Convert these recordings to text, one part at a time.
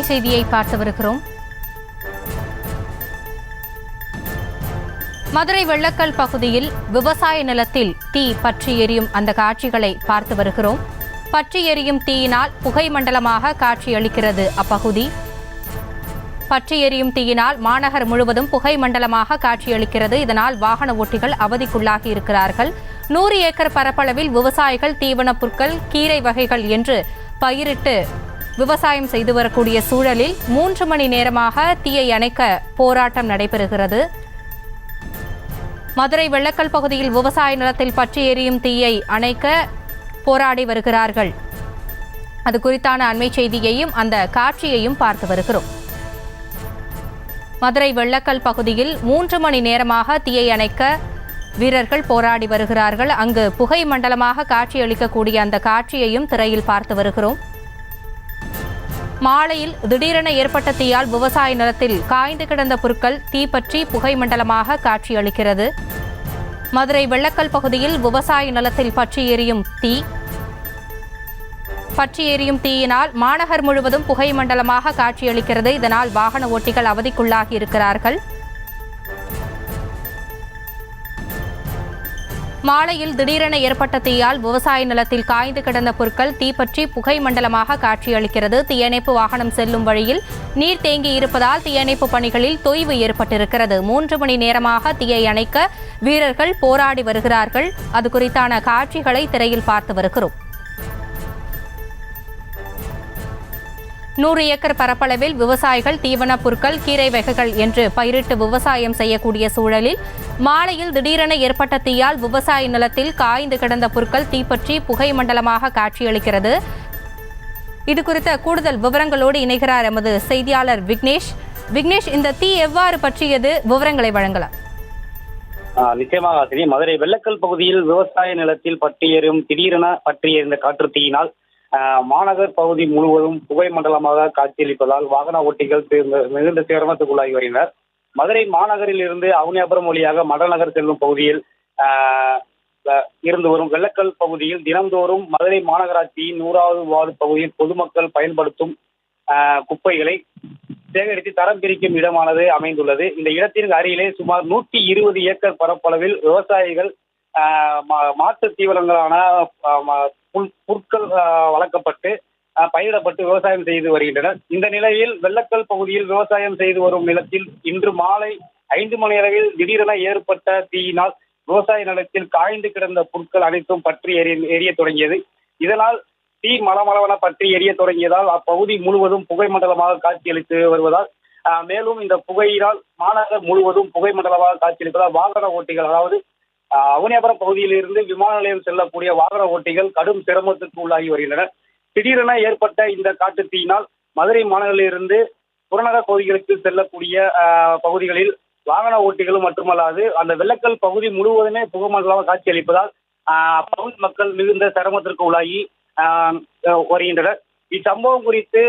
செய்தியை பார்த்து வருகிறோம். மதுரை வெள்ளக்கல் பகுதியில் விவசாய நிலத்தில் தீ பற்றி எரியும் அந்த காட்சிகளை பார்த்து வருகிறோம். பற்றி எரியும் தீயினால் புகை மண்டலமாக காட்சியளிக்கிறது அப்பகுதி. பற்றி எரியும் தீயினால் மாநகர் முழுவதும் புகை மண்டலமாக காட்சியளிக்கிறது. இதனால் வாகன ஓட்டிகள் அவதிக்குள்ளாகி இருக்கிறார்கள். 100 ஏக்கர் பரப்பளவில் விவசாயிகள் தீவனப் புற்கள், கீரை வகைகள் என்று பயிரிட்டு விவசாயம் செய்து வரக்கூடிய சூழலில் 3 மணி நேரமாக தீயை அணைக்க போராட்டம் நடைபெறுகிறது. மதுரை வெள்ளக்கல் பகுதியில் விவசாய நிலத்தில் பற்றி எரியும் தீயை அணைக்க போராடி வருகிறார்கள். அது குறித்தான அண்மை செய்தியையும் அந்த காட்சியையும் பார்த்து வருகிறோம். மதுரை வெள்ளக்கல் பகுதியில் 3 மணி நேரமாக தீயை அணைக்க வீரர்கள் போராடி வருகிறார்கள். அங்கு புகை மண்டலமாக காட்சியளிக்கக்கூடிய அந்த காட்சியையும் திரையில் பார்த்து வருகிறோம். மாலையில் திடீரென ஏற்பட்ட தீயால் விவசாய நிலத்தில் காய்ந்து கிடந்த புற்கள் தீப்பற்றி புகை மண்டலமாக காட்சியளிக்கிறது. மதுரை வெள்ளக்கல் பகுதியில் விவசாய நிலத்தில் பற்றி எரியும் தீயினால் மாநகர் முழுவதும் புகை மண்டலமாக காட்சியளிக்கிறது. இதனால் வாகன ஓட்டிகள் அவதிக்குள்ளாகி இருக்கிறார்கள். மாலையில் திடீரென ஏற்பட்ட தீயால் விவசாய நிலத்தில் காய்ந்து கிடந்த புற்கள் தீப்பற்றி புகை மண்டலமாக காட்சியளிக்கிறது. தீயணைப்பு வாகனம் செல்லும் வழியில் நீர் தேங்கி இருப்பதால் தீயணைப்பு பணிகளில் தொய்வு ஏற்பட்டிருக்கிறது. 3 மணி நேரமாக தீயை அணைக்க வீரர்கள் போராடி வருகிறார்கள். அது குறித்தான காட்சிகளை திரையில் பார்த்து வருகிறோம். 100 ஏக்கர் பரப்பளவில் விவசாயிகள் தீவனப் புற்கள், கீரை வகைகள் என்று பயிரிட்டு விவசாயம் செய்யக்கூடிய சூழலில் மாலையில் திடீரென ஏற்பட்ட தீயால் விவசாய நிலத்தில் காய்ந்து கிடந்த புற்கள் தீப்பற்றி புகை மண்டலமாக காட்சியளிக்கிறது. இது குறித்த கூடுதல் விவரங்களோடு இணைகிறார் எமது செய்தியாளர் விக்னேஷ். இந்த தீ எவ்வாறு பற்றியது? விவரங்களை வழங்கலாம். நிச்சயமாக மதுரை வெள்ளக்கல் பகுதியில் விவசாய நிலத்தில் திடீரென பற்றி எறிந்த காற்று தீயினால் மாநகர் பகுதி முழுவதும் புகை மண்டலமாக காட்சியளிப்பதால் வாகன ஓட்டிகள் மிகுந்த சிரமத்துக்குள்ளாகி வருகின்றனர். மதுரை மாநகரில் இருந்து அவனியாபுரம் வழியாக மடநகர் செல்லும் பகுதியில் இருந்து வரும் வெள்ளக்கல் பகுதியில் தினந்தோறும் மதுரை மாநகராட்சியின் 100வது வார்டு பகுதியில் பொதுமக்கள் பயன்படுத்தும் குப்பைகளை சேகரித்து தரம் பிரிக்கும் இடமானது அமைந்துள்ளது. இந்த இடத்திற்கு அருகிலே சுமார் 120 ஏக்கர் பரப்பளவில் விவசாயிகள் மாற்று தீவனங்களான புற்கள் வளர்க்கப்பட்டு பயிரிடப்பட்டு விவசாயம் செய்து வருகின்றனர். இந்த நிலையில் வெள்ளக்கல் பகுதியில் விவசாயம் செய்து வரும் நிலத்தில் இன்று மாலை 5 மணி அளவில் திடீரென ஏற்பட்ட தீயினால் விவசாய நிலத்தில் காய்ந்து கிடந்த புற்கள் அனைத்தும் பற்றி எரிய தொடங்கியது. இதனால் தீ மலமளவென பற்றி எரிய தொடங்கியதால் அப்பகுதி முழுவதும் புகை மண்டலமாக காட்சியளித்து வருவதால் மேலும் இந்த புகையினால் மாநகர் முழுவதும் புகை மண்டலமாக காட்சியளிப்பதால் வாகன ஓட்டிகள், அதாவது அவனியாபுரம் பகுதியில் இருந்து விமான நிலையம் செல்லக்கூடிய வாகன ஓட்டிகள் கடும் சிரமத்திற்கு உள்ளாகி வருகின்றனர். திடீரென ஏற்பட்ட இந்த காட்டு தீயினால் மதுரை மாநகரில் இருந்து புறநகர் பகுதிகளுக்கு செல்லக்கூடிய பகுதிகளில் வாகன ஓட்டிகளும் மட்டுமல்லாது அந்த வெள்ளக்கல் பகுதி முழுவதுமே புகை மண்டலமாக காட்சியளிப்பதால் அப்பகுதி மக்கள் மிகுந்த சிரமத்திற்கு உள்ளாகி வருகின்றனர். இச்சம்பவம் குறித்து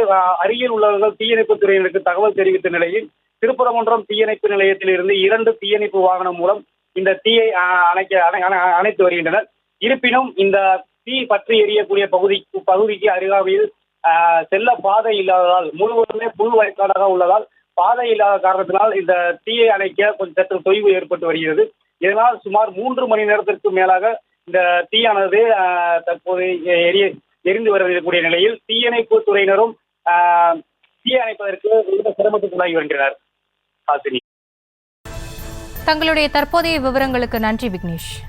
அருகில் உள்ளவர்கள் தீயணைப்பு துறையினருக்கு தகவல் தெரிவித்த நிலையில் திருப்பரங்குன்றம் தீயணைப்பு நிலையத்தில் இருந்து 2 தீயணைப்பு வாகனம் மூலம் இந்த தீயை அணைத்து வருகின்றனர். இருப்பினும் இந்த தீ பற்றி எரியக்கூடிய பகுதிக்கு அருகாமையில் செல்ல பாதை இல்லாததால் முழுவதுமே புல் வயக்காடாக உள்ளதால் பாதை இல்லாத காரணத்தினால் இந்த தீயை அணைக்க கொஞ்சம் சற்று தொய்வு ஏற்பட்டு வருகிறது. இதனால் சுமார் 3 மணி நேரத்திற்கு மேலாக இந்த தீயானது தற்போது எரிந்து வரக்கூடிய நிலையில் தீயணைப்பு துறையினரும் தீயை அணைப்பதற்கு மிகுந்த சிரமத்துக்குள்ளாகி வருகின்றனர். தங்களுடைய தற்போதைய விவரங்களுக்கு நன்றி விக்னேஷ்.